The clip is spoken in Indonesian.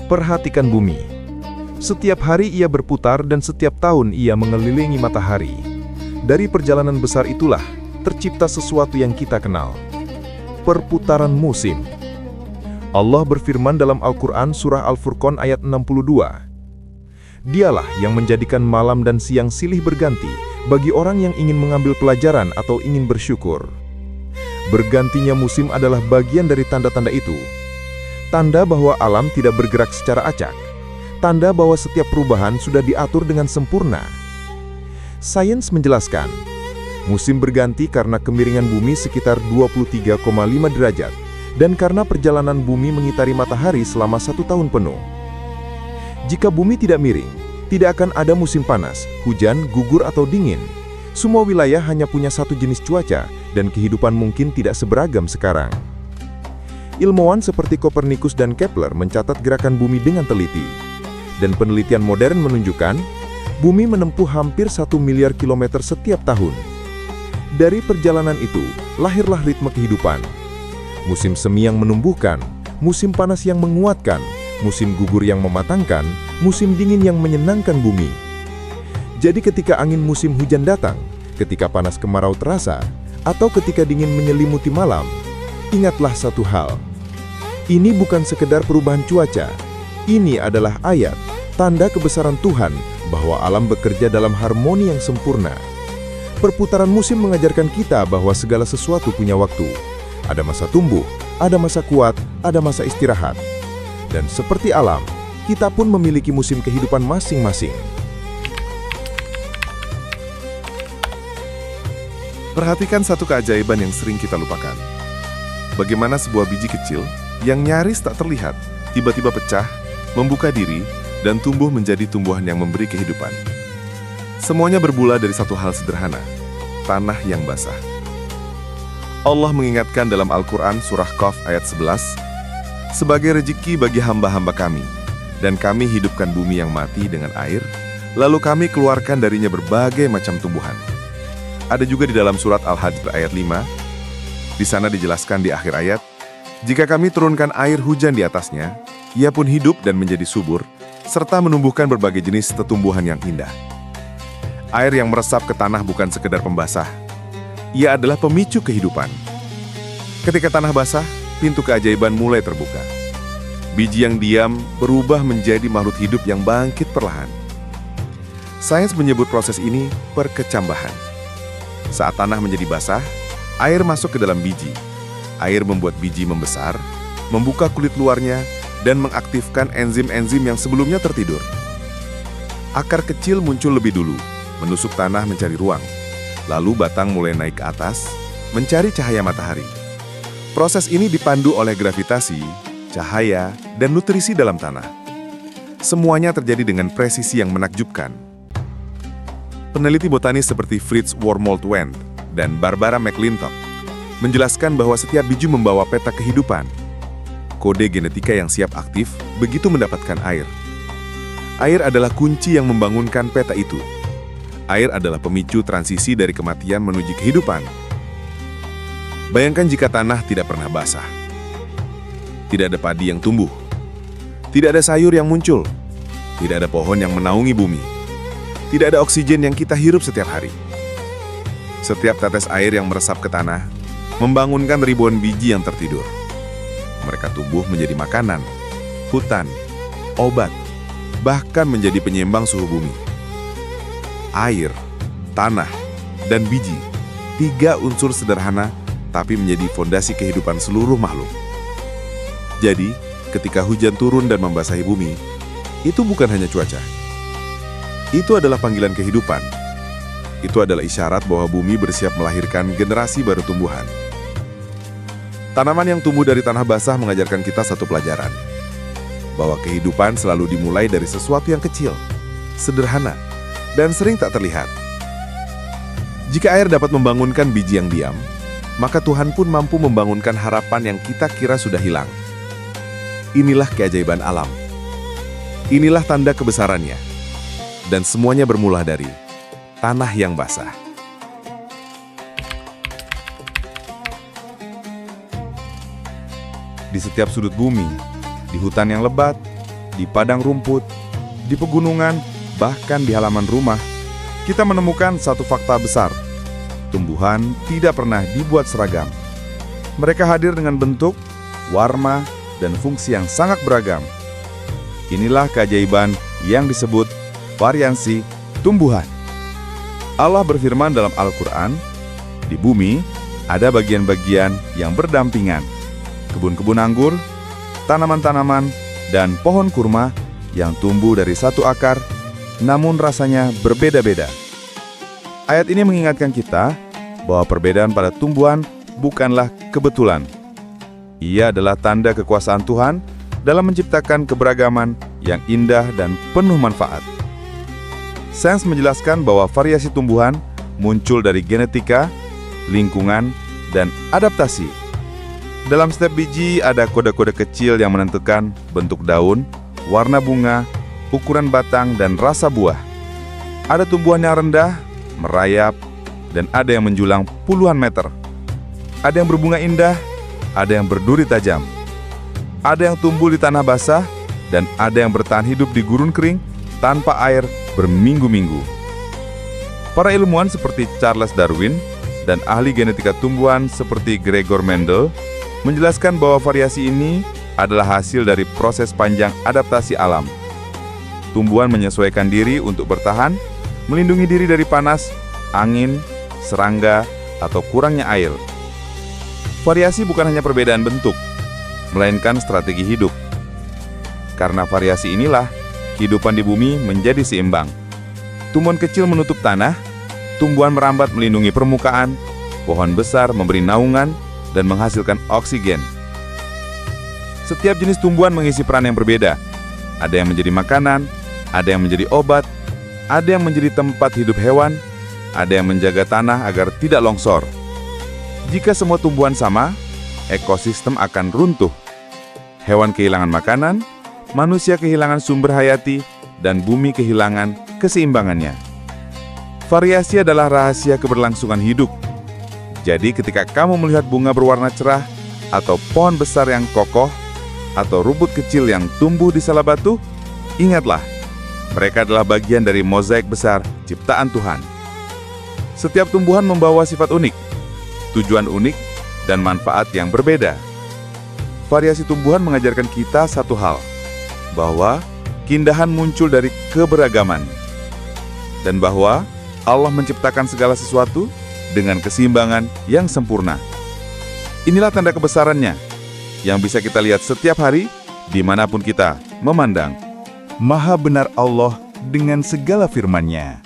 Perhatikan bumi. Setiap hari ia berputar dan setiap tahun ia mengelilingi matahari. Dari perjalanan besar itulah tercipta sesuatu yang kita kenal. Perputaran musim. Allah berfirman dalam Al-Quran surah Al-Furqan ayat 62. Dialah yang menjadikan malam dan siang silih berganti bagi orang yang ingin mengambil pelajaran atau ingin bersyukur. Bergantinya musim adalah bagian dari tanda-tanda itu. Tanda bahwa alam tidak bergerak secara acak. Tanda bahwa setiap perubahan sudah diatur dengan sempurna. Sains menjelaskan, musim berganti karena kemiringan bumi sekitar 23,5 derajat dan karena perjalanan bumi mengitari matahari selama 1 tahun penuh. Jika bumi tidak miring, tidak akan ada musim panas, hujan, gugur atau dingin. Semua wilayah hanya punya satu jenis cuaca dan kehidupan mungkin tidak seberagam sekarang. Ilmuwan seperti Kopernikus dan Kepler mencatat gerakan bumi dengan teliti. Dan penelitian modern menunjukkan, bumi menempuh hampir 1 miliar kilometer setiap tahun. Dari perjalanan itu, lahirlah ritme kehidupan. Musim semi yang menumbuhkan, musim panas yang menguatkan, musim gugur yang mematangkan, musim dingin yang menyenangkan bumi. Jadi ketika angin musim hujan datang, ketika panas kemarau terasa, atau ketika dingin menyelimuti malam, ingatlah satu hal. Ini bukan sekedar perubahan cuaca. Ini adalah ayat, tanda kebesaran Tuhan bahwa alam bekerja dalam harmoni yang sempurna. Perputaran musim mengajarkan kita bahwa segala sesuatu punya waktu. Ada masa tumbuh, ada masa kuat, ada masa istirahat. Dan seperti alam, kita pun memiliki musim kehidupan masing-masing. Perhatikan satu keajaiban yang sering kita lupakan. Bagaimana sebuah biji kecil yang nyaris tak terlihat, tiba-tiba pecah, membuka diri, dan tumbuh menjadi tumbuhan yang memberi kehidupan. Semuanya bermula dari satu hal sederhana, tanah yang basah. Allah mengingatkan dalam Al-Quran surah Qaf ayat 11, sebagai rezeki bagi hamba-hamba kami, dan kami hidupkan bumi yang mati dengan air, lalu kami keluarkan darinya berbagai macam tumbuhan. Ada juga di dalam surat Al-Hajj ayat 5, di sana dijelaskan di akhir ayat, jika kami turunkan air hujan di atasnya, ia pun hidup dan menjadi subur, serta menumbuhkan berbagai jenis tumbuhan yang indah. Air yang meresap ke tanah bukan sekedar pembasah, ia adalah pemicu kehidupan. Ketika tanah basah, pintu keajaiban mulai terbuka. Biji yang diam berubah menjadi makhluk hidup yang bangkit perlahan. Sains menyebut proses ini perkecambahan. Saat tanah menjadi basah, air masuk ke dalam biji. Air membuat biji membesar, membuka kulit luarnya, dan mengaktifkan enzim-enzim yang sebelumnya tertidur. Akar kecil muncul lebih dulu, menusuk tanah mencari ruang. Lalu batang mulai naik ke atas, mencari cahaya matahari. Proses ini dipandu oleh gravitasi, cahaya, dan nutrisi dalam tanah. Semuanya terjadi dengan presisi yang menakjubkan. Peneliti botanis seperti Fritz Wormold-Wendt dan Barbara McClintock menjelaskan bahwa setiap biji membawa peta kehidupan. Kode genetika yang siap aktif begitu mendapatkan air. Air adalah kunci yang membangunkan peta itu. Air adalah pemicu transisi dari kematian menuju kehidupan. Bayangkan jika tanah tidak pernah basah. Tidak ada padi yang tumbuh. Tidak ada sayur yang muncul. Tidak ada pohon yang menaungi bumi. Tidak ada oksigen yang kita hirup setiap hari. Setiap tetes air yang meresap ke tanah, membangunkan ribuan biji yang tertidur. Mereka tumbuh menjadi makanan, hutan, obat, bahkan menjadi penyeimbang suhu bumi. Air, tanah, dan biji, 3 unsur sederhana tapi menjadi fondasi kehidupan seluruh makhluk. Jadi, ketika hujan turun dan membasahi bumi, itu bukan hanya cuaca. Itu adalah panggilan kehidupan. Itu adalah isyarat bahwa bumi bersiap melahirkan generasi baru tumbuhan. Tanaman yang tumbuh dari tanah basah mengajarkan kita satu pelajaran, bahwa kehidupan selalu dimulai dari sesuatu yang kecil, sederhana, dan sering tak terlihat. Jika air dapat membangunkan biji yang diam, maka Tuhan pun mampu membangunkan harapan yang kita kira sudah hilang. Inilah keajaiban alam. Inilah tanda kebesarannya. Dan semuanya bermula dari tanah yang basah. Di setiap sudut bumi, di hutan yang lebat, di padang rumput, di pegunungan, bahkan di halaman rumah, kita menemukan satu fakta besar. Tumbuhan tidak pernah dibuat seragam. Mereka hadir dengan bentuk, warna, dan fungsi yang sangat beragam. Inilah keajaiban yang disebut variasi tumbuhan. Allah berfirman dalam Al-Quran, di bumi ada bagian-bagian yang berdampingan. Kebun-kebun anggur, tanaman-tanaman, dan pohon kurma yang tumbuh dari satu akar, namun rasanya berbeda-beda. Ayat ini mengingatkan kita bahwa perbedaan pada tumbuhan bukanlah kebetulan. Ia adalah tanda kekuasaan Tuhan dalam menciptakan keberagaman yang indah dan penuh manfaat. Sains menjelaskan bahwa variasi tumbuhan muncul dari genetika, lingkungan, dan adaptasi. Dalam setiap biji ada kode-kode kecil yang menentukan bentuk daun, warna bunga, ukuran batang, dan rasa buah. Ada tumbuhan yang rendah, merayap, dan ada yang menjulang puluhan meter. Ada yang berbunga indah, ada yang berduri tajam. Ada yang tumbuh di tanah basah, dan ada yang bertahan hidup di gurun kering tanpa air berminggu-minggu. Para ilmuwan seperti Charles Darwin dan ahli genetika tumbuhan seperti Gregor Mendel menjelaskan bahwa variasi ini adalah hasil dari proses panjang adaptasi alam. Tumbuhan menyesuaikan diri untuk bertahan, melindungi diri dari panas, angin, serangga, atau kurangnya air. Variasi bukan hanya perbedaan bentuk, melainkan strategi hidup. Karena variasi inilah, kehidupan di bumi menjadi seimbang. Tumbuhan kecil menutup tanah, tumbuhan merambat melindungi permukaan, pohon besar memberi naungan, dan menghasilkan oksigen. Setiap jenis tumbuhan mengisi peran yang berbeda. Ada yang menjadi makanan, ada yang menjadi obat, ada yang menjadi tempat hidup hewan, ada yang menjaga tanah agar tidak longsor. Jika semua tumbuhan sama, ekosistem akan runtuh. Hewan kehilangan makanan, manusia kehilangan sumber hayati, dan bumi kehilangan keseimbangannya. Variasi adalah rahasia keberlangsungan hidup. Jadi ketika kamu melihat bunga berwarna cerah, atau pohon besar yang kokoh, atau rumput kecil yang tumbuh di salah batu, ingatlah, mereka adalah bagian dari mozaik besar ciptaan Tuhan. Setiap tumbuhan membawa sifat unik, tujuan unik, dan manfaat yang berbeda. Variasi tumbuhan mengajarkan kita satu hal, bahwa keindahan muncul dari keberagaman, dan bahwa Allah menciptakan segala sesuatu dengan keseimbangan yang sempurna. Inilah tanda kebesarannya, yang bisa kita lihat setiap hari, dimanapun kita memandang. Maha benar Allah dengan segala firman-Nya.